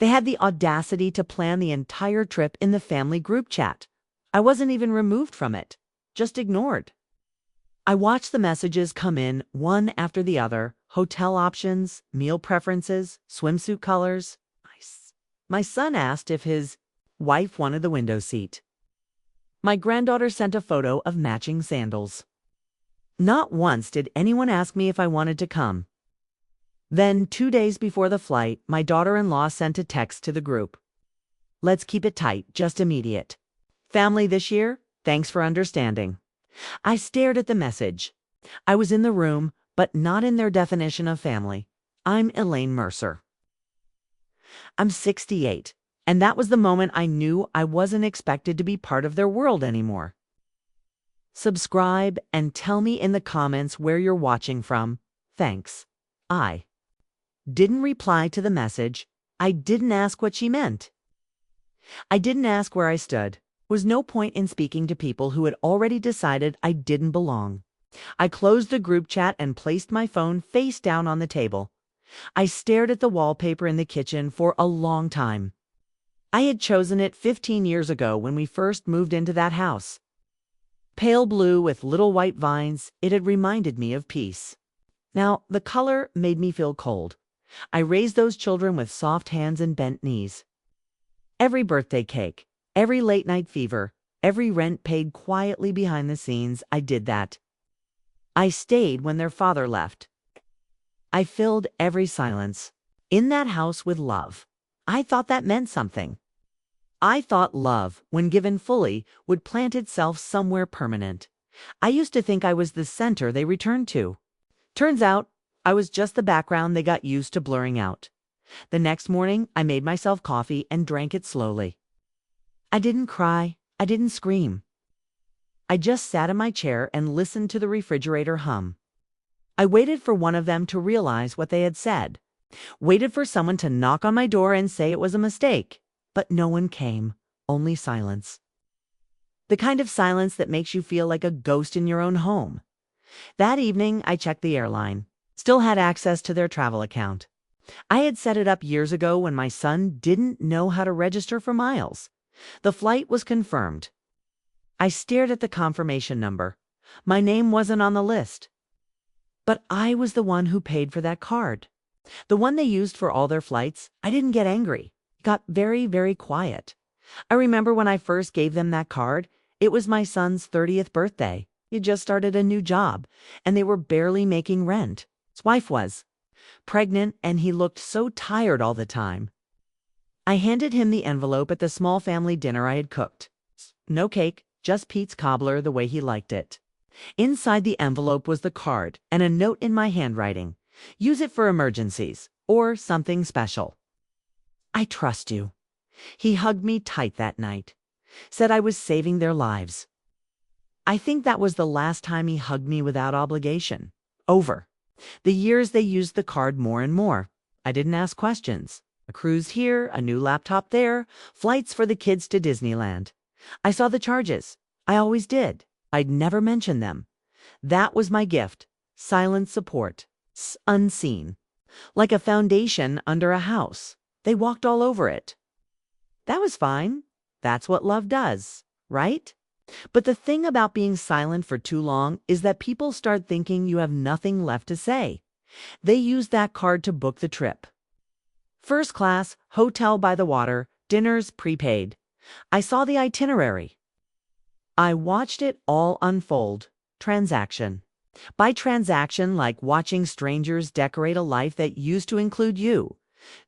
They had the audacity to plan the entire trip in the family group chat. I wasn't even removed from it, just ignored. I watched the messages come in one after the other: hotel options, meal preferences, swimsuit colors. My son asked if his wife wanted the window seat. My granddaughter sent a photo of matching sandals. Not once did anyone ask me if I wanted to come. Then, 2 days before the flight, my daughter-in-law sent a text to the group. "Let's keep it tight, just immediate. Family this year? Thanks for understanding." I stared at the message. I was in the room, but not in their definition of family. I'm Elaine Mercer. I'm 68, and that was the moment I knew I wasn't expected to be part of their world anymore. Subscribe and tell me in the comments where you're watching from. Thanks. I didn't reply to the message. I didn't ask what she meant. I didn't ask where I stood. There was no point in speaking to people who had already decided I didn't belong. I closed the group chat and placed my phone face down on the table. I stared at the wallpaper in the kitchen for a long time. I had chosen it 15 years ago when we first moved into that house. Pale blue with little white vines, it had reminded me of peace. Now, the color made me feel cold. I raised those children with soft hands and bent knees. Every birthday cake, every late-night fever, every rent paid quietly behind the scenes, I did that. I stayed when their father left. I filled every silence in that house with love. I thought that meant something. I thought love, when given fully, would plant itself somewhere permanent. I used to think I was the center they returned to. Turns out, I was just the background they got used to blurring out. The next morning, I made myself coffee and drank it slowly. I didn't cry. I didn't scream. I just sat in my chair and listened to the refrigerator hum. I waited for one of them to realize what they had said. Waited for someone to knock on my door and say it was a mistake. But no one came. Only silence. The kind of silence that makes you feel like a ghost in your own home. That evening, I checked the airline. Still had access to their travel account. I had set it up years ago when my son didn't know how to register for miles. The flight was confirmed. I stared at the confirmation number. My name wasn't on the list. But I was the one who paid for that card. The one they used for all their flights. I didn't get angry. It got very, very quiet. I remember when I first gave them that card, it was my son's 30th birthday. He had just started a new job, and they were barely making rent. His wife was pregnant, and he looked so tired all the time. I handed him the envelope at the small family dinner I had cooked. No cake, just Pete's cobbler the way he liked it. Inside the envelope was the card and a note in my handwriting. Use it for emergencies or something special. I trust you. He hugged me tight that night. Said I was saving their lives. I think that was the last time he hugged me without obligation. Over. The years they used the card more and more. I didn't ask questions. A cruise here, a new laptop there, flights for the kids to Disneyland. I saw the charges. I always did. I'd never mention them. That was my gift. Silent support. Unseen. Like a foundation under a house. They walked all over it. That was fine. That's what love does, right? But the thing about being silent for too long is that people start thinking you have nothing left to say. They use that card to book the trip. First class, hotel by the water, dinners prepaid. I saw the itinerary. I watched it all unfold. Transaction. By transaction, like watching strangers decorate a life that used to include you.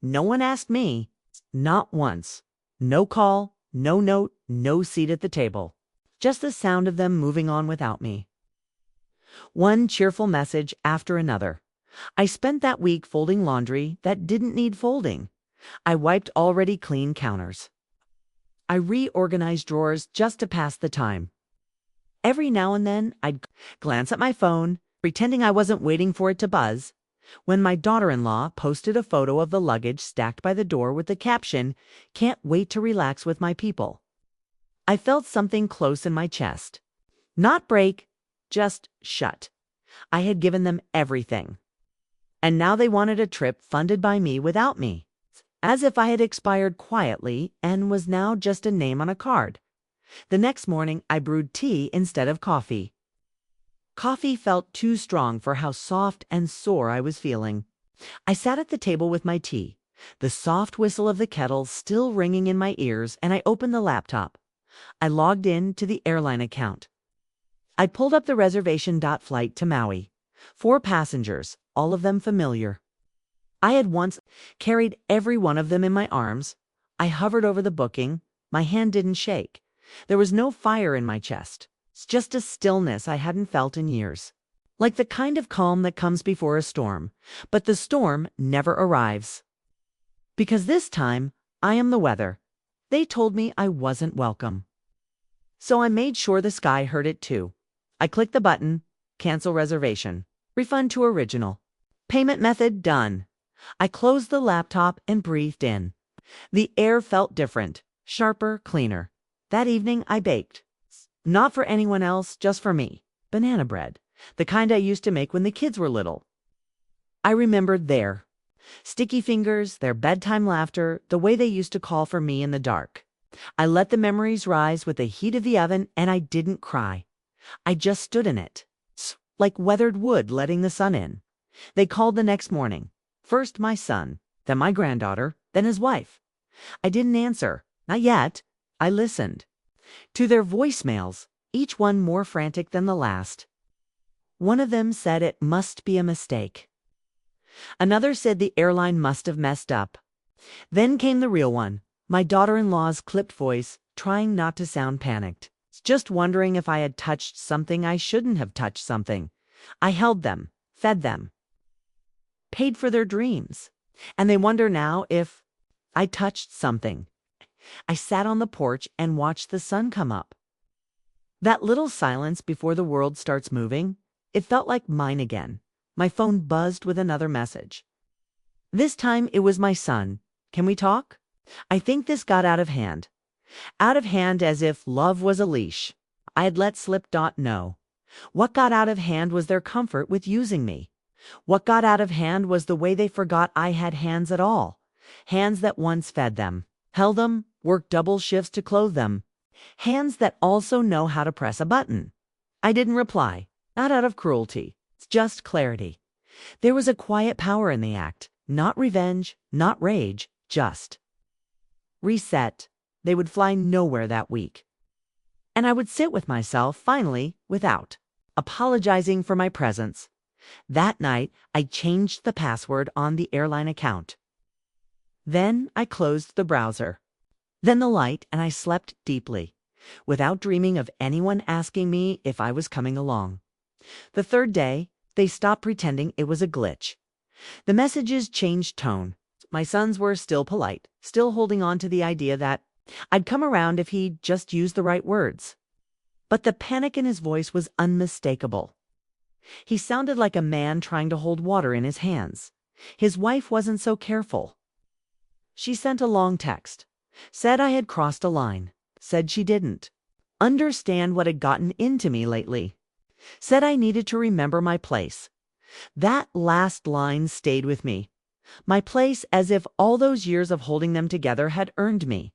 No one asked me. Not once. No call, no note, no seat at the table. Just the sound of them moving on without me. One cheerful message after another. I spent that week folding laundry that didn't need folding. I wiped already clean counters. I reorganized drawers just to pass the time. Every now and then, I'd glance at my phone, pretending I wasn't waiting for it to buzz, when my daughter-in-law posted a photo of the luggage stacked by the door with the caption, "Can't wait to relax with my people." I felt something close in my chest. Not break, just shut. I had given them everything. And now they wanted a trip funded by me without me. as if I had expired quietly and was now just a name on a card. The next morning, I brewed tea instead of coffee. Coffee felt too strong for how soft and sore I was feeling. I sat at the table with my tea, the soft whistle of the kettle still ringing in my ears, and I opened the laptop. I logged in to the airline account. I pulled up the reservation. Flight to Maui. 4 passengers, all of them familiar. I had once carried every one of them in my arms. I hovered over the booking. My hand didn't shake. There was no fire in my chest. It's just a stillness I hadn't felt in years. Like the kind of calm that comes before a storm, but the storm never arrives. Because this time, I am the weather. They told me I wasn't welcome. So I made sure the sky heard it too. I clicked the button, cancel reservation, refund to original. Payment method done. I closed the laptop and breathed in. The air felt different, sharper, cleaner. That evening I baked. Not for anyone else, just for me. Banana bread, the kind I used to make when the kids were little. I remembered their sticky fingers, their bedtime laughter, the way they used to call for me in the dark. I let the memories rise with the heat of the oven, and I didn't cry. I just stood in it, like weathered wood letting the sun in. They called the next morning. First my son, then my granddaughter, then his wife. I didn't answer, not yet. I listened to their voicemails, each one more frantic than the last. One of them said it must be a mistake. Another said the airline must have messed up. Then came the real one, my daughter-in-law's clipped voice, trying not to sound panicked, just wondering if I had touched something I shouldn't have touched something. I held them, fed them, paid for their dreams, and they wonder now if I touched something. I sat on the porch and watched the sun come up. That little silence before the world starts moving, it felt like mine again. My phone buzzed with another message. This time it was my son. Can we talk? I think this got out of hand. Out of hand as if love was a leash I had let slip. No. What got out of hand was their comfort with using me. What got out of hand was the way they forgot I had hands at all. Hands that once fed them, held them, worked double shifts to clothe them. Hands that also know how to press a button. I didn't reply, not out of cruelty. It's just clarity. There was a quiet power in the act, not revenge, not rage, just reset. They would fly nowhere that week. And I would sit with myself, finally, without apologizing for my presence. That night, I changed the password on the airline account. Then I closed the browser. Then the light, and I slept deeply, without dreaming of anyone asking me if I was coming along. The third day, they stopped pretending it was a glitch. The messages changed tone. My sons were still polite, still holding on to the idea that I'd come around if he'd just used the right words. But the panic in his voice was unmistakable. He sounded like a man trying to hold water in his hands. His wife wasn't so careful. She sent a long text, said I had crossed a line, said she didn't understand what had gotten into me lately, said I needed to remember my place. That last line stayed with me. My place, as if all those years of holding them together had earned me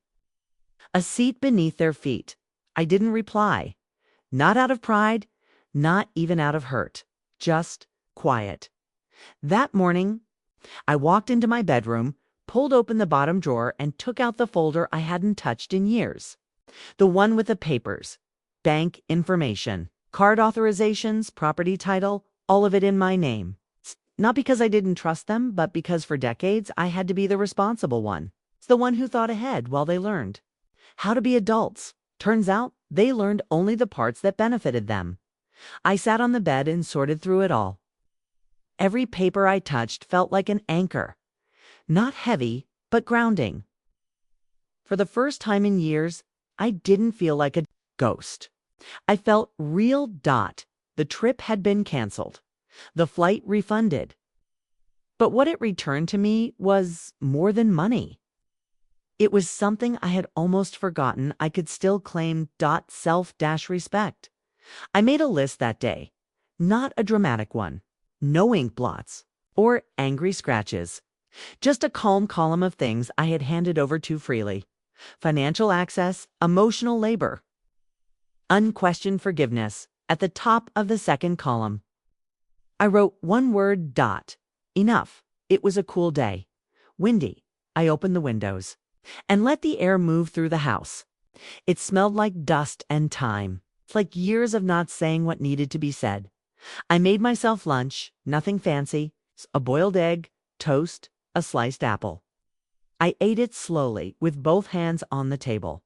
a seat beneath their feet. I didn't reply. Not out of pride, not even out of hurt. Just quiet. That morning, I walked into my bedroom, pulled open the bottom drawer, and took out the folder I hadn't touched in years. The one with the papers, bank information, card authorizations, property title, all of it in my name. Not because I didn't trust them, but because for decades I had to be the responsible one. It's the one who thought ahead while they learned how to be adults. Turns out they learned only the parts that benefited them. I sat on the bed and sorted through it all. Every paper I touched felt like an anchor. Not heavy, but grounding. For the first time in years, I didn't feel like a ghost. I felt real. The trip had been canceled. The flight refunded. But what it returned to me was more than money. It was something I had almost forgotten I could still claim. Self-respect. I made a list that day. Not a dramatic one. No ink blots or angry scratches. Just a calm column of things I had handed over too freely. Financial access, emotional labor, unquestioned forgiveness at the top of the second column. I wrote one word, dot. Enough. It was a cool day. Windy. I opened the windows and let the air move through the house. It smelled like dust and time, like years of not saying what needed to be said. I made myself lunch, nothing fancy, a boiled egg, toast, a sliced apple. I ate it slowly with both hands on the table.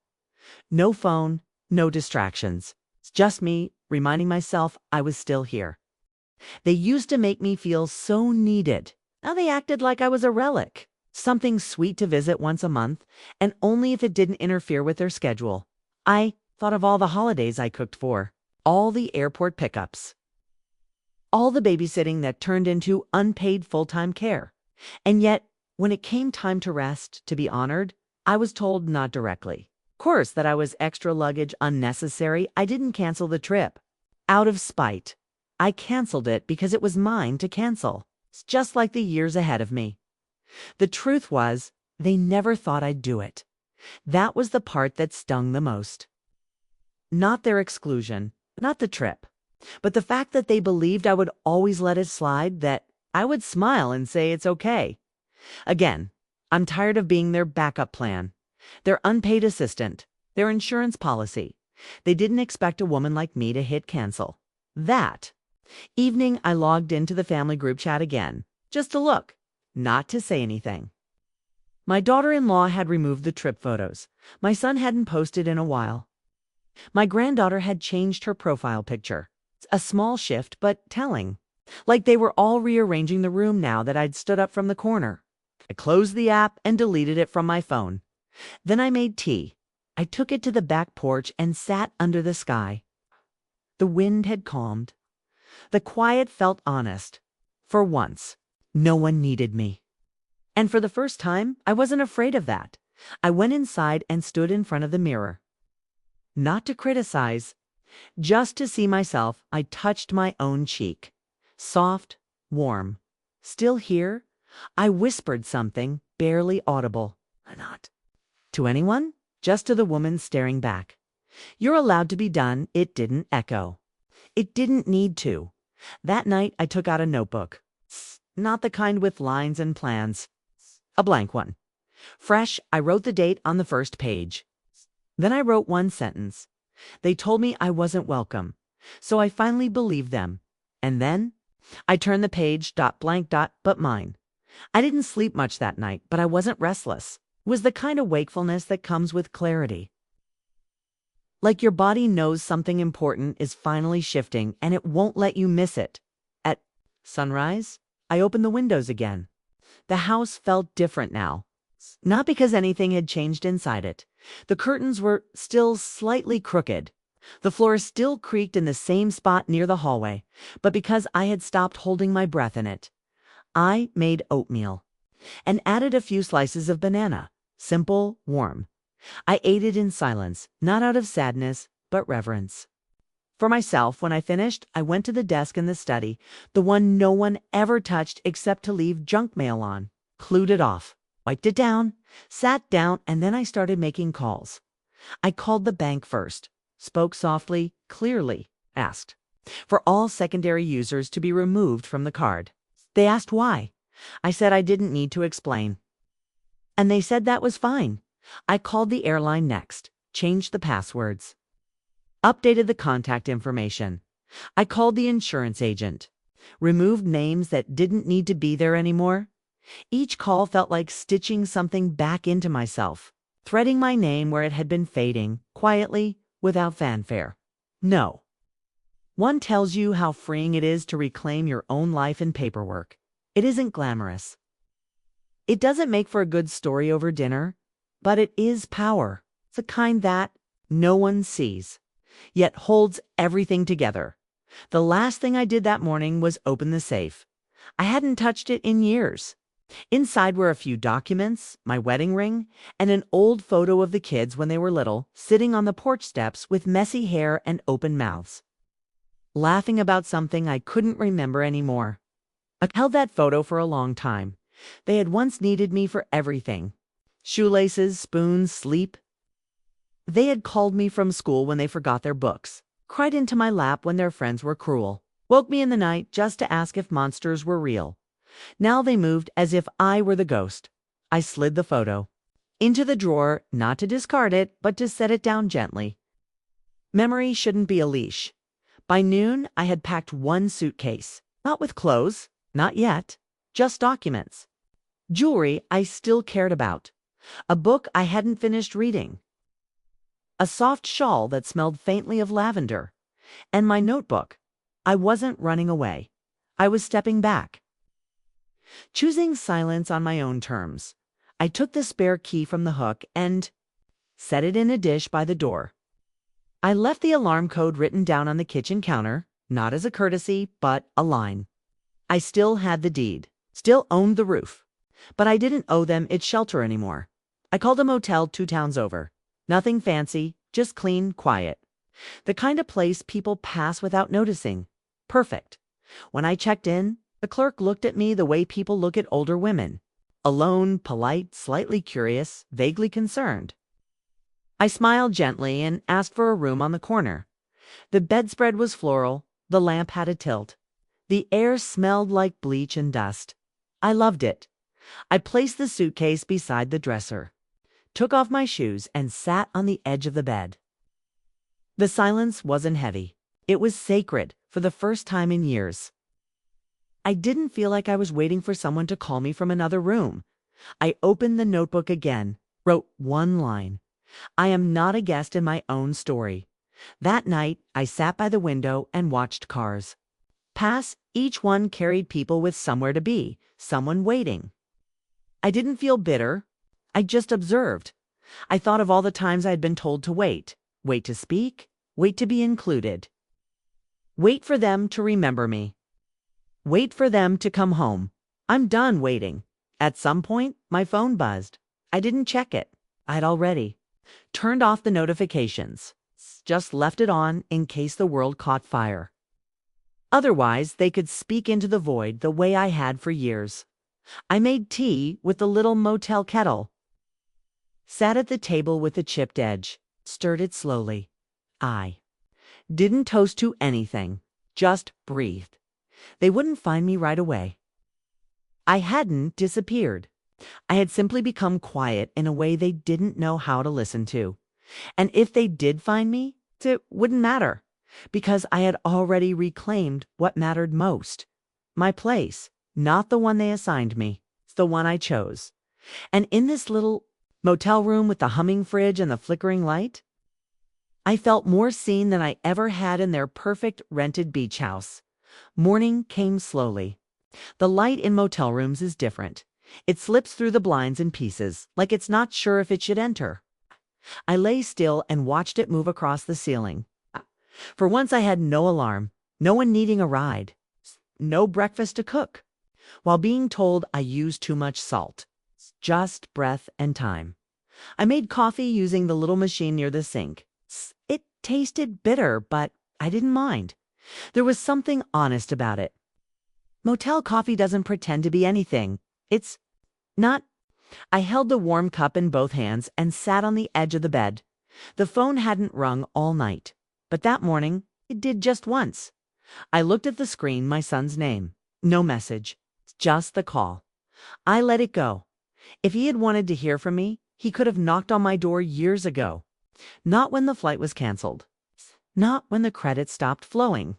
No phone, no distractions. It's just me reminding myself I was still here. They used to make me feel so needed. Now they acted like I was a relic, something sweet to visit once a month, and only if it didn't interfere with their schedule. I thought of all the holidays I cooked for, all the airport pickups, all the babysitting that turned into unpaid full-time care. And yet, when it came time to rest, to be honored, I was told not directly. Of course, that I was extra luggage unnecessary. I didn't cancel the trip. Out of spite. I canceled it because it was mine to cancel. It's just like the years ahead of me. The truth was, they never thought I'd do it. That was the part that stung the most. Not their exclusion, not the trip, but the fact that they believed I would always let it slide, that I would smile and say it's okay. Again, I'm tired of being their backup plan, their unpaid assistant, their insurance policy. They didn't expect a woman like me to hit cancel. That evening, I logged into the family group chat again, just to look, not to say anything. My daughter-in-law had removed the trip photos. My son hadn't posted in a while. My granddaughter had changed her profile picture. A small shift, but telling. Like they were all rearranging the room now that I'd stood up from the corner. I closed the app and deleted it from my phone. Then I made tea. I took it to the back porch and sat under the sky. The wind had calmed. The quiet felt honest. For once, no one needed me. And for the first time, I wasn't afraid of that. I went inside and stood in front of the mirror. Not to criticize, just to see myself. I touched my own cheek. Soft, warm. Still here? I whispered something, barely audible. Not to anyone, just to the woman staring back. You're allowed to be done. It didn't echo. It didn't need to. That night, I took out a notebook. Not the kind with lines and plans. A blank one. Fresh, I wrote the date on the first page. Then I wrote one sentence. They told me I wasn't welcome, so I finally believed them. And then I turned the page, blank, but mine. I didn't sleep much that night, but I wasn't restless. It was the kind of wakefulness that comes with clarity. Like your body knows something important is finally shifting and it won't let you miss it. At sunrise, I opened the windows again. The house felt different now. Not because anything had changed inside it. The curtains were still slightly crooked. The floor still creaked in the same spot near the hallway, but because I had stopped holding my breath in it. I made oatmeal and added a few slices of banana. Simple, warm. I ate it in silence, not out of sadness, but reverence. For myself, when I finished, I went to the desk in the study, the one no one ever touched except to leave junk mail on, clued it off, wiped it down, sat down, and then I started making calls. I called the bank first, spoke softly, clearly, asked for all secondary users to be removed from the card. They asked why. I said I didn't need to explain. And they said that was fine. I called the airline next, changed the passwords, updated the contact information. I called the insurance agent, removed names that didn't need to be there anymore. Each call felt like stitching something back into myself, threading my name where it had been fading, quietly, without fanfare. No. One tells you how freeing it is to reclaim your own life in paperwork. It isn't glamorous. It doesn't make for a good story over dinner, but it is power. It's the kind that no one sees, yet holds everything together. The last thing I did that morning was open the safe. I hadn't touched it in years. Inside were a few documents, my wedding ring, and an old photo of the kids when they were little, sitting on the porch steps with messy hair and open mouths, laughing about something I couldn't remember anymore. I held that photo for a long time, They had once needed me for everything. Shoelaces, spoons, sleep. They had called me from school when they forgot their books, cried into my lap when their friends were cruel, woke me in the night just to ask if monsters were real. Now they moved as if I were the ghost. I slid the photo into the drawer, not to discard it, but to set it down gently. Memory shouldn't be a leash. By noon, I had packed one suitcase, not with clothes, not yet, just documents. Jewelry I still cared about. A book I hadn't finished reading. A soft shawl that smelled faintly of lavender. And my notebook. I wasn't running away. I was stepping back. Choosing silence on my own terms. I took the spare key from the hook and set it in a dish by the door. I left the alarm code written down on the kitchen counter, not as a courtesy, but a line. I still had the deed, still owned the roof, but I didn't owe them its shelter anymore. I called a motel 2 towns over. Nothing fancy, just clean, quiet. The kind of place people pass without noticing. Perfect. When I checked in, the clerk looked at me the way people look at older women. Alone, polite, slightly curious, vaguely concerned. I smiled gently and asked for a room on the corner. The bedspread was floral, the lamp had a tilt. The air smelled like bleach and dust. I loved it. I placed the suitcase beside the dresser, took off my shoes, and sat on the edge of the bed. The silence wasn't heavy. It was sacred for the first time in years. I didn't feel like I was waiting for someone to call me from another room. I opened the notebook again, wrote one line. I am not a guest in my own story. That night, I sat by the window and watched cars pass. Each one carried people with somewhere to be, someone waiting. I didn't feel bitter. I just observed. I thought of all the times I had been told to wait. Wait to speak. Wait to be included. Wait for them to remember me. Wait for them to come home. I'm done waiting. At some point, my phone buzzed. I didn't check it. I'd already turned off the notifications. Just left it on in case the world caught fire. Otherwise, they could speak into the void the way I had for years. I made tea with the little motel kettle. Sat at the table with the chipped edge. Stirred it slowly. I didn't toast to anything. Just breathed. They wouldn't find me right away. I hadn't disappeared. I had simply become quiet in a way they didn't know how to listen to. And if they did find me, it wouldn't matter, because I had already reclaimed what mattered most. My place, not the one they assigned me. It's the one I chose. And in this little motel room with the humming fridge and the flickering light, I felt more seen than I ever had in their perfect rented beach house. Morning came slowly. The light in motel rooms is different. It slips through the blinds in pieces, like it's not sure if it should enter. I lay still and watched it move across the ceiling. For once I had no alarm, no one needing a ride, no breakfast to cook, while being told I used too much salt. Just breath and time. I made coffee using the little machine near the sink. It tasted bitter, but I didn't mind. There was something honest about it. Motel coffee doesn't pretend to be anything. It's not. I held the warm cup in both hands and sat on the edge of the bed. The phone hadn't rung all night, but that morning it did just once. I looked at the screen, my son's name. No message, just the call. I let it go. If he had wanted to hear from me, he could have knocked on my door years ago. Not when the flight was canceled. Not when the credits stopped flowing.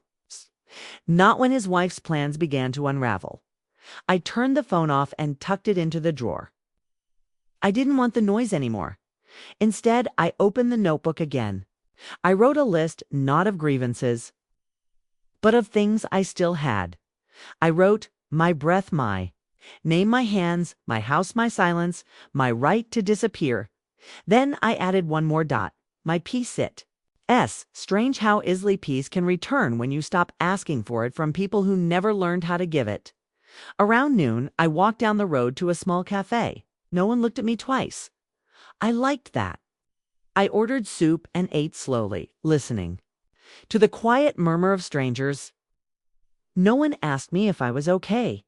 Not when his wife's plans began to unravel. I turned the phone off and tucked it into the drawer. I didn't want the noise anymore. Instead, I opened the notebook again. I wrote a list not of grievances, but of things I still had. I wrote my breath, my name, my hands, my house, my silence, my right to disappear. Then I added one more dot, my peace it. Strange how easily peace can return when you stop asking for it from people who never learned how to give it. Around noon, I walked down the road to a small cafe. No one looked at me twice. I liked that. I ordered soup and ate slowly, listening to the quiet murmur of strangers. No one asked me if I was okay.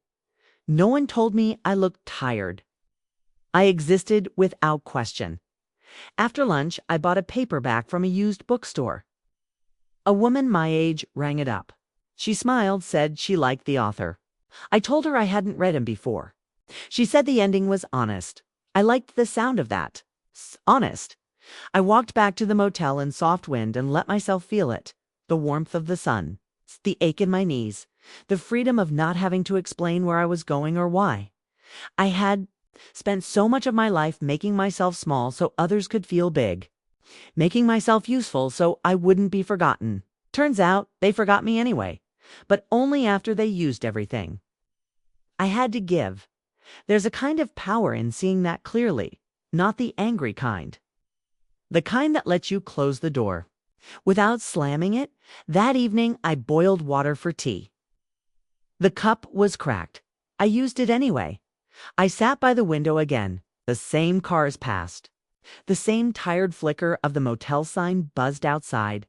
No one told me I looked tired. I existed without question. After lunch, I bought a paperback from a used bookstore. A woman my age rang it up. She smiled, said she liked the author. I told her I hadn't read him before. She said the ending was honest. I liked the sound of that. Honest. I walked back to the motel in soft wind and let myself feel it. The warmth of the sun, the ache in my knees, the freedom of not having to explain where I was going or why. I had spent so much of my life making myself small so others could feel big, making myself useful so I wouldn't be forgotten. Turns out they forgot me anyway, but only after they used everything. I had to give. There's a kind of power in seeing that clearly, not the angry kind. The kind that lets you close the door. Without slamming it, that evening I boiled water for tea. The cup was cracked. I used it anyway. I sat by the window again. The same cars passed. The same tired flicker of the motel sign buzzed outside.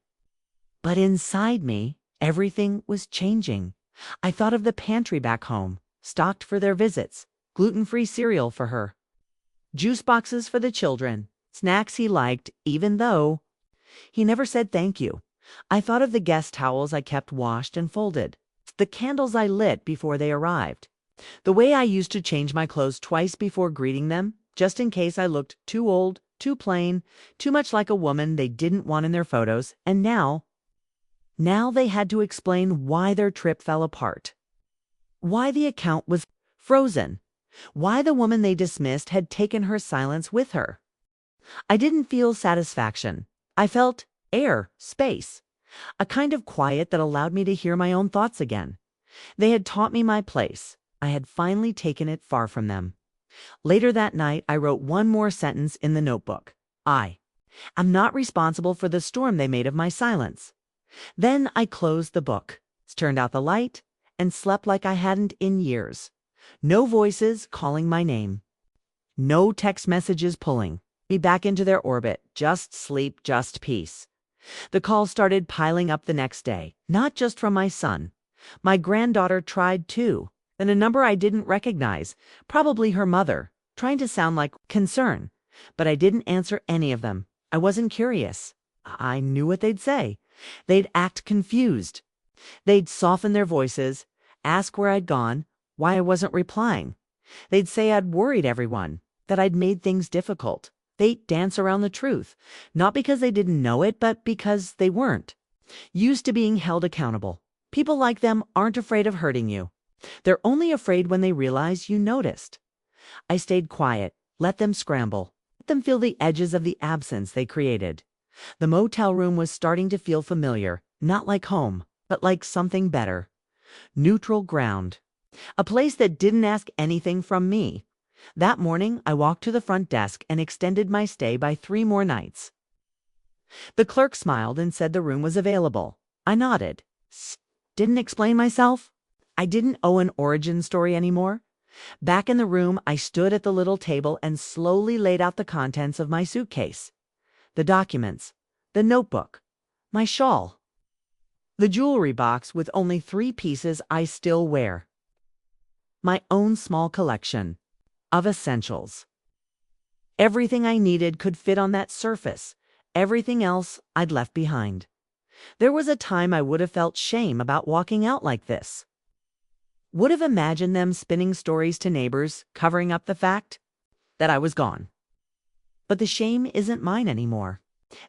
But inside me, everything was changing. I thought of the pantry back home, stocked for their visits, gluten-free cereal for her, juice boxes for the children, snacks he liked, even though he never said thank you. I thought of the guest towels I kept washed and folded, the candles I lit before they arrived, the way I used to change my clothes twice before greeting them, just in case I looked too old, too plain, too much like a woman they didn't want in their photos, and now they had to explain why their trip fell apart, why the account was frozen, why the woman they dismissed had taken her silence with her. I didn't feel satisfaction. I felt air, space, a kind of quiet that allowed me to hear my own thoughts again. They had taught me my place. I had finally taken it far from them. Later that night, I wrote one more sentence in the notebook. I'm not responsible for the storm they made of my silence. Then I closed the book, turned out the light, and slept like I hadn't in years. No voices calling my name. No text messages pulling me back into their orbit. Just sleep, just peace. The calls started piling up the next day, not just from my son. My granddaughter tried too, and a number I didn't recognize, probably her mother, trying to sound like concern. But I didn't answer any of them. I wasn't curious. I knew what they'd say. They'd act confused. They'd soften their voices, ask where I'd gone, why I wasn't replying. They'd say I'd worried everyone, that I'd made things difficult. They'd dance around the truth, not because they didn't know it, but because they weren't used to being held accountable. People like them aren't afraid of hurting you. They're only afraid when they realize you noticed. I stayed quiet, let them scramble, let them feel the edges of the absence they created. The motel room was starting to feel familiar, not like home, but like something better. Neutral ground. A place that didn't ask anything from me. That morning, I walked to the front desk and extended my stay by 3 more nights. The clerk smiled and said the room was available. I nodded. Didn't explain myself. I didn't owe an origin story anymore. Back in the room, I stood at the little table and slowly laid out the contents of my suitcase. The documents, the notebook, my shawl, the jewelry box with only 3 pieces I still wear. My own small collection of essentials. Everything I needed could fit on that surface. Everything else I'd left behind. There was a time I would have felt shame about walking out like this. Would have imagined them spinning stories to neighbors, covering up the fact that I was gone. But the shame isn't mine anymore.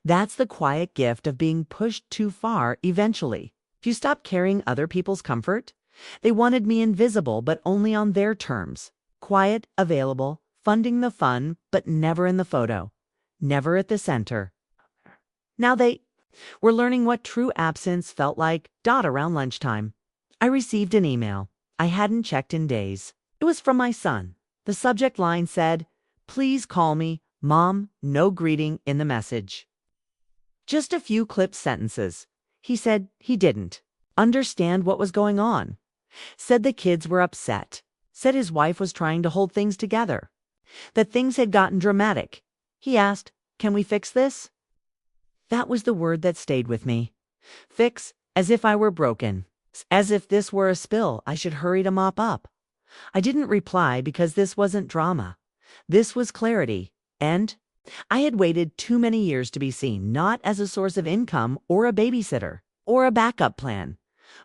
That's the quiet gift of being pushed too far eventually. If you stop carrying other people's comfort, they wanted me invisible, but only on their terms. Quiet, available, funding the fun, but never in the photo. Never at the center. Now they were learning what true absence felt like. Around lunchtime, I received an email. I hadn't checked in days. It was from my son. The subject line said, "Please call me, Mom," no greeting in the message. Just a few clipped sentences. He said he didn't understand what was going on. Said the kids were upset. Said his wife was trying to hold things together. That things had gotten dramatic. He asked, "Can we fix this?" That was the word that stayed with me. Fix, as if I were broken. As if this were a spill I should hurry to mop up. I didn't reply because this wasn't drama. This was clarity, and I had waited too many years to be seen, not as a source of income or a babysitter or a backup plan,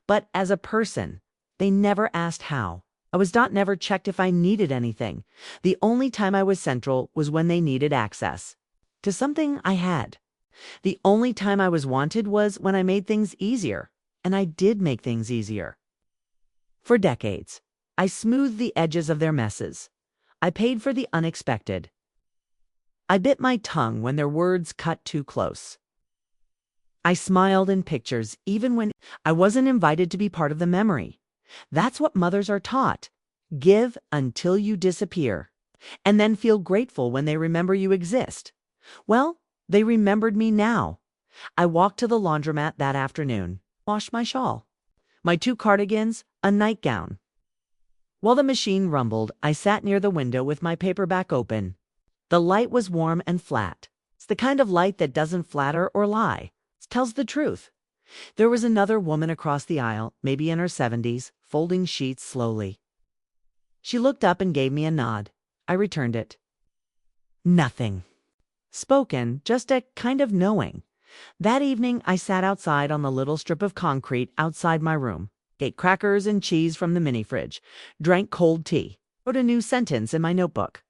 but as a person. They never asked how. I was not never checked if I needed anything. The only time I was central was when they needed access to something I had. The only time I was wanted was when I made things easier, and I did make things easier. For decades, I smoothed the edges of their messes. I paid for the unexpected. I bit my tongue when their words cut too close. I smiled in pictures even when I wasn't invited to be part of the memory. That's what mothers are taught. Give until you disappear, and then feel grateful when they remember you exist. Well, they remembered me now. I walked to the laundromat that afternoon, washed my shawl, my 2 cardigans, a nightgown. While the machine rumbled, I sat near the window with my paperback open. The light was warm and flat. It's the kind of light that doesn't flatter or lie. It tells the truth. There was another woman across the aisle, maybe in her 70s, folding sheets slowly. She looked up and gave me a nod. I returned it. Nothing spoken, just a kind of knowing. That evening, I sat outside on the little strip of concrete outside my room, ate crackers and cheese from the mini fridge, drank cold tea, wrote a new sentence in my notebook.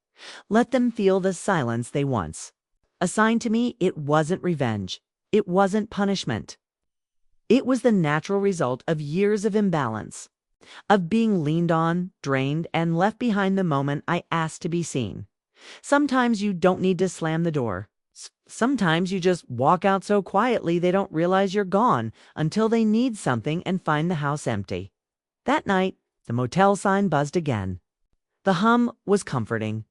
Let them feel the silence they once assigned to me. It wasn't revenge. It wasn't punishment. It was the natural result of years of imbalance, of being leaned on, drained, and left behind the moment I asked to be seen. Sometimes you don't need to slam the door. Sometimes you just walk out so quietly they don't realize you're gone until they need something and find the house empty. That night, the motel sign buzzed again. The hum was comforting.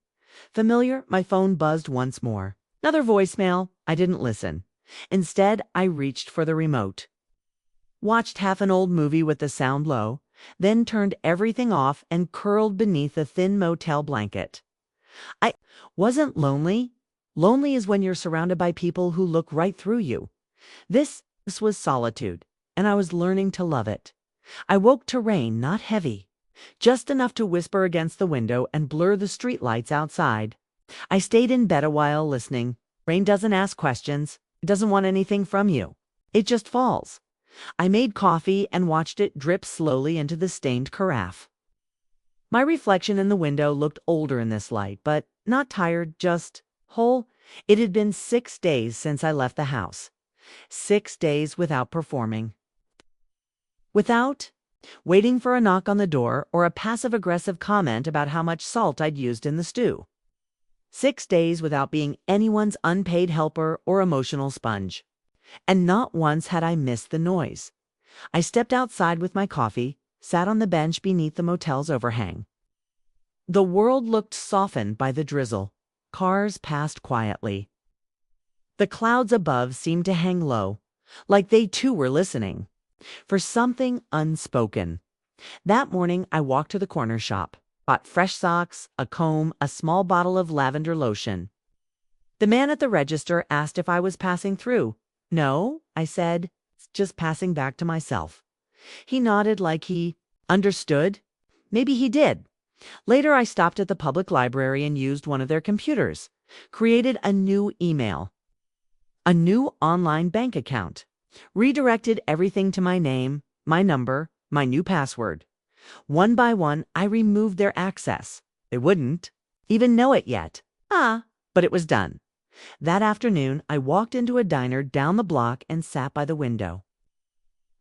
Familiar, my phone buzzed once more. Another voicemail. I didn't listen. Instead, I reached for the remote. Watched half an old movie with the sound low, then turned everything off and curled beneath a thin motel blanket. I wasn't lonely. Lonely is when you're surrounded by people who look right through you. This was solitude, and I was learning to love it. I woke to rain, not heavy, just enough to whisper against the window and blur the streetlights outside. I stayed in bed a while listening. Rain doesn't ask questions. It doesn't want anything from you. It just falls. I made coffee and watched it drip slowly into the stained carafe. My reflection in the window looked older in this light, but not tired, just whole. It had been 6 days since I left the house. 6 days without performing. Without waiting for a knock on the door or a passive-aggressive comment about how much salt I'd used in the stew. 6 days without being anyone's unpaid helper or emotional sponge. And not once had I missed the noise. I stepped outside with my coffee, sat on the bench beneath the motel's overhang. The world looked softened by the drizzle. Cars passed quietly. The clouds above seemed to hang low, like they too were listening for something unspoken. That morning, I walked to the corner shop, bought fresh socks, a comb, a small bottle of lavender lotion. The man at the register asked if I was passing through. No, I said, just passing back to myself. He nodded like he understood. Maybe he did. Later, I stopped at the public library and used one of their computers, created a new email, a new online bank account, redirected everything to my name, my number, my new password. One by one, I removed their access. They wouldn't even know it yet. But it was done. That afternoon, I walked into a diner down the block and sat by the window.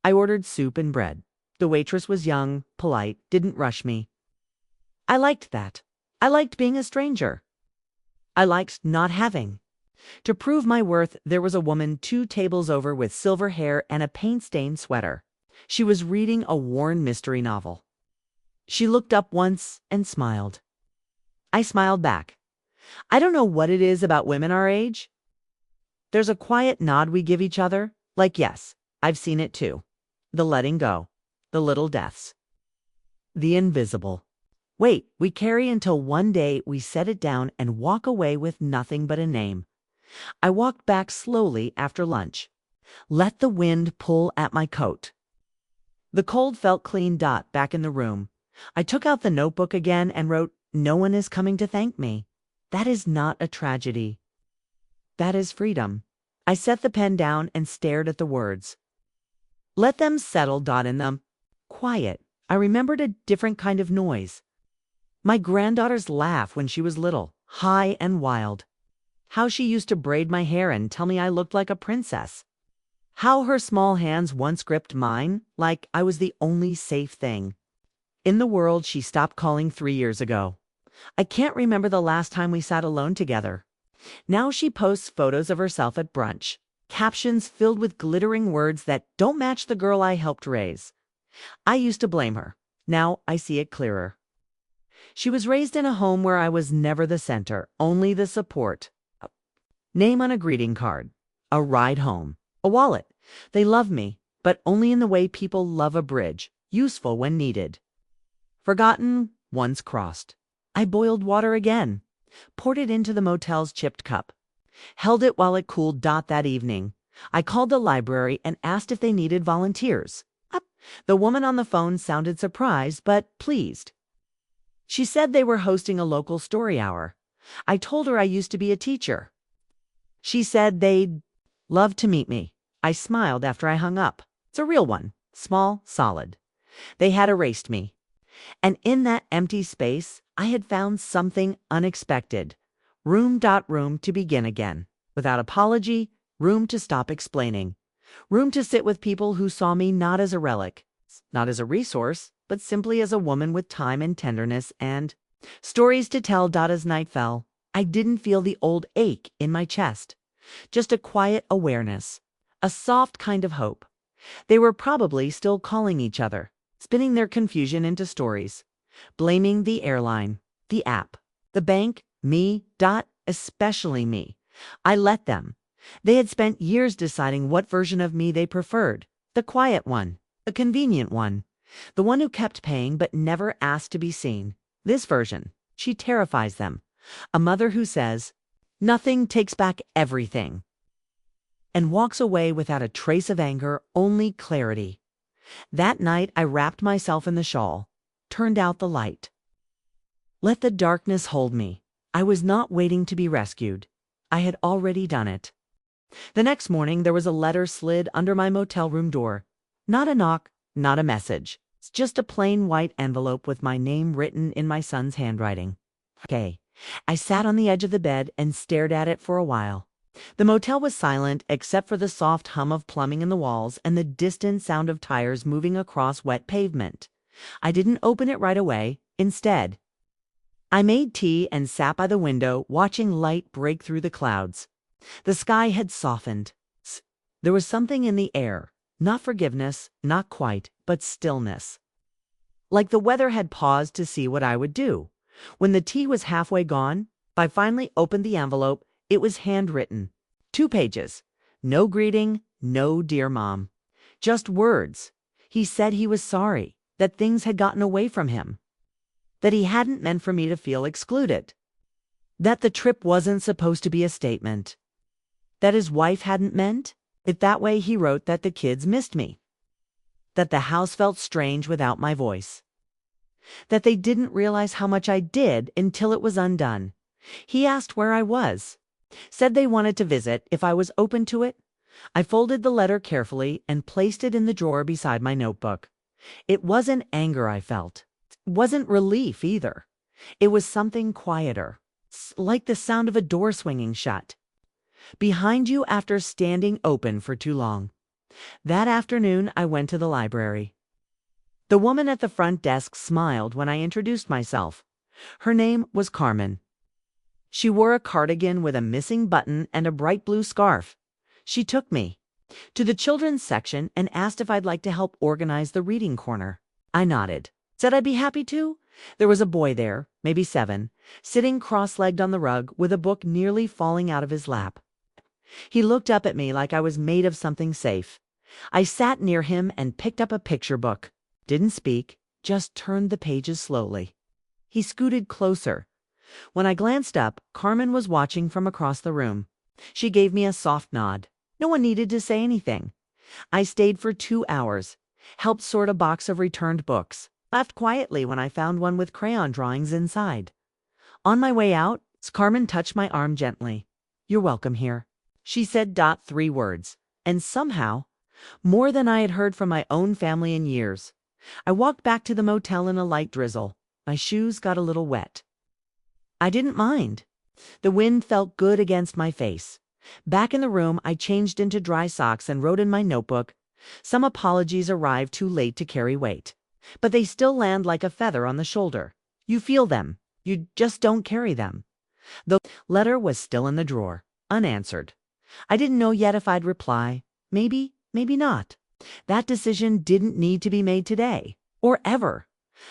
I ordered soup and bread. The waitress was young, polite, didn't rush me. I liked that. I liked being a stranger. I liked not having. To prove my worth, there was a woman 2 tables over with silver hair and a paint-stained sweater. She was reading a worn mystery novel. She looked up once and smiled. I smiled back. I don't know what it is about women our age. There's a quiet nod we give each other, like yes, I've seen it too. The letting go, the little deaths, the invisible weight we carry until one day we set it down and walk away with nothing but a name. I walked back slowly after lunch. Let the wind pull at my coat. The cold felt clean back in the room. I took out the notebook again and wrote, "No one is coming to thank me." That is not a tragedy. That is freedom. I set the pen down and stared at the words. Let them settle. In them. Quiet. I remembered a different kind of noise. My granddaughter's laugh when she was little, high and wild. How she used to braid my hair and tell me I looked like a princess. How her small hands once gripped mine like I was the only safe thing in the world she stopped calling 3 years ago. I can't remember the last time we sat alone together. Now she posts photos of herself at brunch, captions filled with glittering words that don't match the girl I helped raise. I used to blame her. Now I see it clearer. She was raised in a home where I was never the center, only the support. Name on a greeting card, a ride home, a wallet. They love me, but only in the way people love a bridge, useful when needed. Forgotten, once crossed. I boiled water again, poured it into the motel's chipped cup, held it while it cooled. That evening, I called the library and asked if they needed volunteers. The woman on the phone sounded surprised but pleased. She said they were hosting a local story hour. I told her I used to be a teacher. She said they'd love to meet me. I smiled after I hung up. It's a real one, small, solid. They had erased me. And in that empty space, I had found something unexpected. Room to begin again. Without apology, room to stop explaining. Room to sit with people who saw me not as a relic, not as a resource, but simply as a woman with time and tenderness and stories to tell. As night fell, I didn't feel the old ache in my chest. Just a quiet awareness, a soft kind of hope. They were probably still calling each other, spinning their confusion into stories, blaming the airline, the app, the bank, me. Especially me. I let them. They had spent years deciding what version of me they preferred. The quiet one, the convenient one, the one who kept paying but never asked to be seen. This version, she terrifies them. A mother who says, "Nothing takes back everything," and walks away without a trace of anger, only clarity. That night I wrapped myself in the shawl, turned out the light. Let the darkness hold me. I was not waiting to be rescued. I had already done it. The next morning there was a letter slid under my motel room door. Not a knock, not a message. It's just a plain white envelope with my name written in my son's handwriting. Okay. I sat on the edge of the bed and stared at it for a while. The motel was silent except for the soft hum of plumbing in the walls and the distant sound of tires moving across wet pavement. I didn't open it right away. Instead, I made tea and sat by the window, watching light break through the clouds. The sky had softened. There was something in the air, not forgiveness, not quite, but stillness. Like the weather had paused to see what I would do. When the tea was halfway gone, I finally opened the envelope. It was handwritten. 2 pages. No greeting, no dear mom. Just words. He said he was sorry, that things had gotten away from him, that he hadn't meant for me to feel excluded, that the trip wasn't supposed to be a statement, that his wife hadn't meant it that way. He wrote that the kids missed me, that the house felt strange without my voice, that they didn't realize how much I did until it was undone. He asked where I was, said they wanted to visit if I was open to it. I folded the letter carefully and placed it in the drawer beside my notebook. It wasn't anger I felt. It wasn't relief either. It was something quieter, like the sound of a door swinging shut behind you after standing open for too long. That afternoon, I went to the library. The woman at the front desk smiled when I introduced myself. Her name was Carmen. She wore a cardigan with a missing button and a bright blue scarf. She took me to the children's section and asked if I'd like to help organize the reading corner. I nodded, said I'd be happy to. There was a boy there, maybe 7, sitting cross-legged on the rug with a book nearly falling out of his lap. He looked up at me like I was made of something safe. I sat near him and picked up a picture book. Didn't speak, just turned the pages slowly. He scooted closer. When I glanced up, Carmen was watching from across the room. She gave me a soft nod. No one needed to say anything. I stayed for 2 hours, helped sort a box of returned books, laughed quietly when I found one with crayon drawings inside. On my way out, Carmen touched my arm gently. "You're welcome here," she said. 3 words, and somehow, more than I had heard from my own family in years. I walked back to the motel in a light drizzle. My shoes got a little wet. I didn't mind. The wind felt good against my face. Back in the room, I changed into dry socks and wrote in my notebook, "Some apologies arrived too late to carry weight, but they still land like a feather on the shoulder. You feel them. You just don't carry them." The letter was still in the drawer, unanswered. I didn't know yet if I'd reply. Maybe, maybe not. That decision didn't need to be made today, or ever.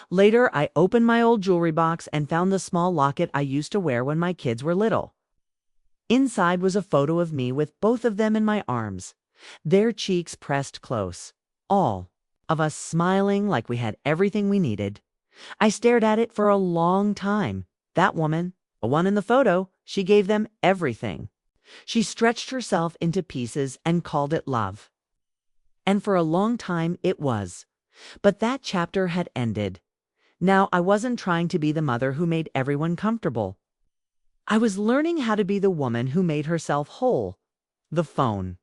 Later, I opened my old jewelry box and found the small locket I used to wear when my kids were little. Inside was a photo of me with both of them in my arms, their cheeks pressed close, all of us smiling like we had everything we needed. I stared at it for a long time. That woman, the one in the photo, she gave them everything. She stretched herself into pieces and called it love. And for a long time it was. But that chapter had ended. Now I wasn't trying to be the mother who made everyone comfortable. I was learning how to be the woman who made herself whole. The phone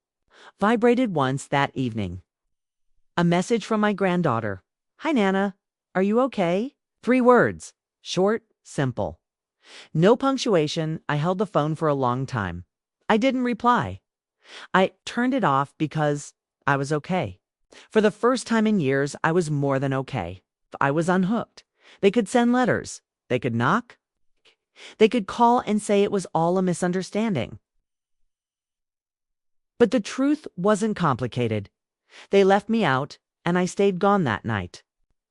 vibrated once that evening. A message from my granddaughter. "Hi, Nana. Are you okay?" 3 words. Short, simple. No punctuation. I held the phone for a long time. I didn't reply. I turned it off because I was okay. For the first time in years, I was more than okay. I was unhooked. They could send letters. They could knock. They could call and say it was all a misunderstanding. But the truth wasn't complicated. They left me out, and I stayed gone that night.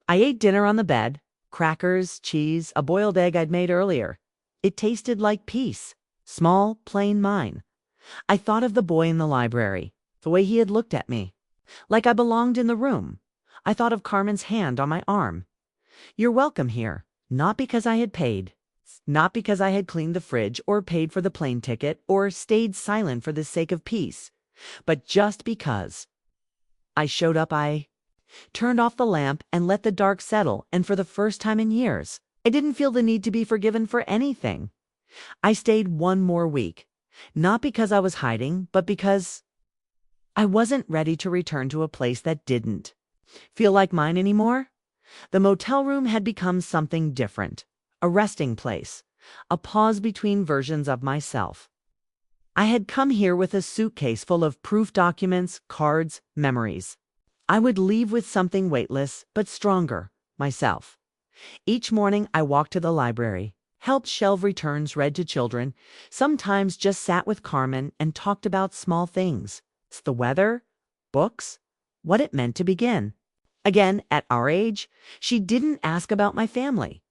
I ate dinner on the bed, crackers, cheese, a boiled egg I'd made earlier. It tasted like peace, small, plain mine. I thought of the boy in the library, the way he had looked at me, like I belonged in the room. I thought of Carmen's hand on my arm. "You're welcome here," not because I had paid. Not because I had cleaned the fridge or paid for the plane ticket or stayed silent for the sake of peace, but just because. I showed up. I turned off the lamp and let the dark settle, and for the first time in years, I didn't feel the need to be forgiven for anything. I stayed one more week, not because I was hiding, but because I wasn't ready to return to a place that didn't feel like mine anymore. The motel room had become something different. A resting place, a pause between versions of myself. I had come here with a suitcase full of proof documents, cards, memories. I would leave with something weightless but stronger, myself. Each morning I walked to the library, helped shelve returns read to children, sometimes just sat with Carmen and talked about small things. The weather, books, what it meant to begin. Again, at our age, she didn't ask about my family.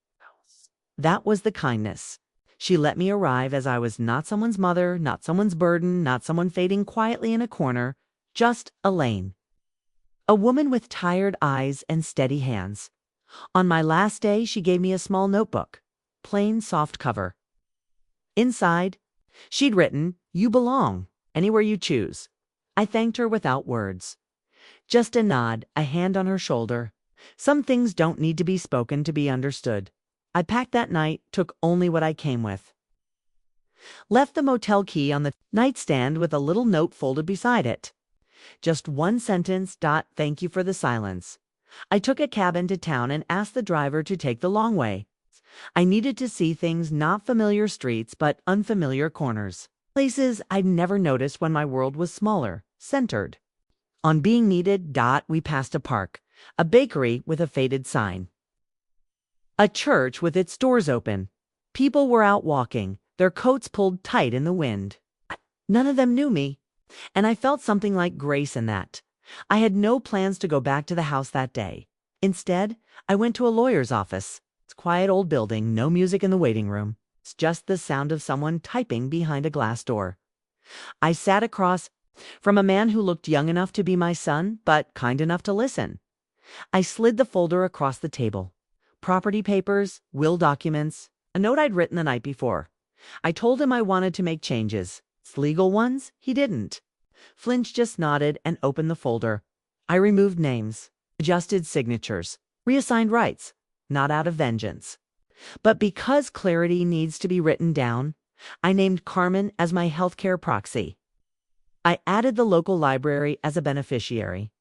That was the kindness. She let me arrive as I was, not someone's mother, not someone's burden, not someone fading quietly in a corner, just Elaine. A woman with tired eyes and steady hands. On my last day, she gave me a small notebook, plain soft cover. Inside, she'd written, "You belong, anywhere you choose." I thanked her without words. Just a nod, a hand on her shoulder. Some things don't need to be spoken to be understood. I packed that night, took only what I came with. Left the motel key on the nightstand with a little note folded beside it. Just one sentence. "Thank you for the silence." I took a cab into town and asked the driver to take the long way. I needed to see things, not familiar streets, but unfamiliar corners. Places I'd never noticed when my world was smaller, centered. On being needed. We passed a park, a bakery with a faded sign. A church with its doors open. People were out walking, their coats pulled tight in the wind. None of them knew me, and I felt something like grace in that. I had no plans to go back to the house that day. Instead, I went to a lawyer's office. It's a quiet old building, no music in the waiting room. It's just the sound of someone typing behind a glass door. I sat across from a man who looked young enough to be my son, but kind enough to listen. I slid the folder across the table. Property papers, will documents, a note I'd written the night before. I told him I wanted to make changes. Legal ones? He didn't. Flinch just nodded and opened the folder. I removed names, adjusted signatures. reassigned rights, not out of vengeance. But because clarity needs to be written down, I named Carmen as my healthcare proxy. I added the local library as a beneficiary.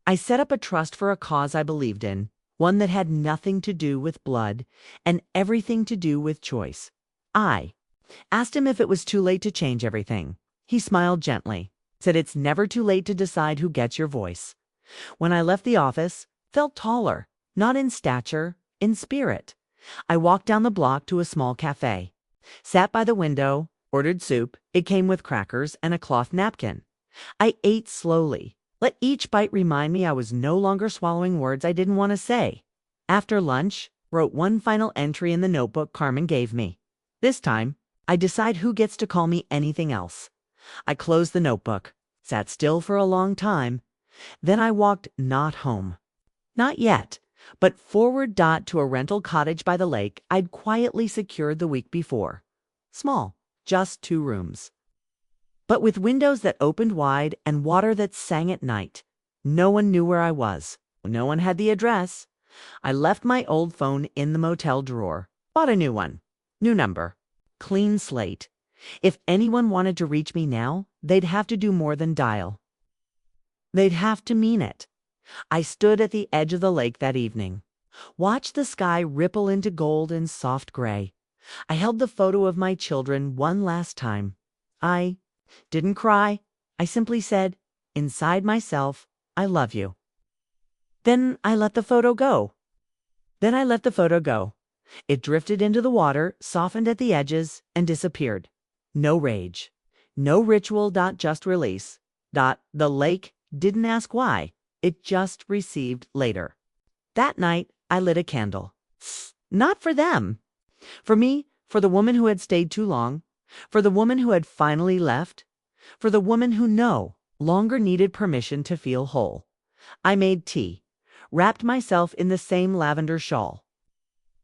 I set up a trust for a cause I believed in, one that had nothing to do with blood and everything to do with choice. I asked him if it was too late to change everything. He smiled gently, said it's never too late to decide who gets your voice. When I left the office, felt taller, not in stature, in spirit. I walked down the block to a small cafe, sat by the window, ordered soup. It came with crackers and a cloth napkin. I ate slowly. Let each bite remind me I was no longer swallowing words I didn't want to say. After lunch, wrote one final entry in the notebook Carmen gave me. This time, I decide who gets to call me anything else. I closed the notebook, sat still for a long time. Then I walked not home. Not yet, but forward to a rental cottage by the lake I'd quietly secured the week before. Small, just 2 rooms. But with windows that opened wide and water that sang at night. No one knew where I was. No one had the address. I left my old phone in the motel drawer. Bought a new one. New number. Clean slate. If anyone wanted to reach me now, they'd have to do more than dial. They'd have to mean it. I stood at the edge of the lake that evening. Watched the sky ripple into gold and soft gray. I held the photo of my children one last time. I didn't cry. I simply said, inside myself, I love you. Then I let the photo go. It drifted into the water, softened at the edges, and disappeared. No rage. No ritual. Just release. The lake didn't ask why. It just received later. That night, I lit a candle. Not for them. For me, for the woman who had stayed too long, for the woman who had finally left, for the woman who no longer needed permission to feel whole. I made tea, wrapped myself in the same lavender shawl.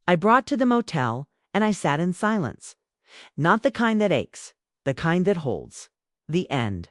I brought to the motel, and I sat in silence. Not the kind that aches, the kind that holds. The end.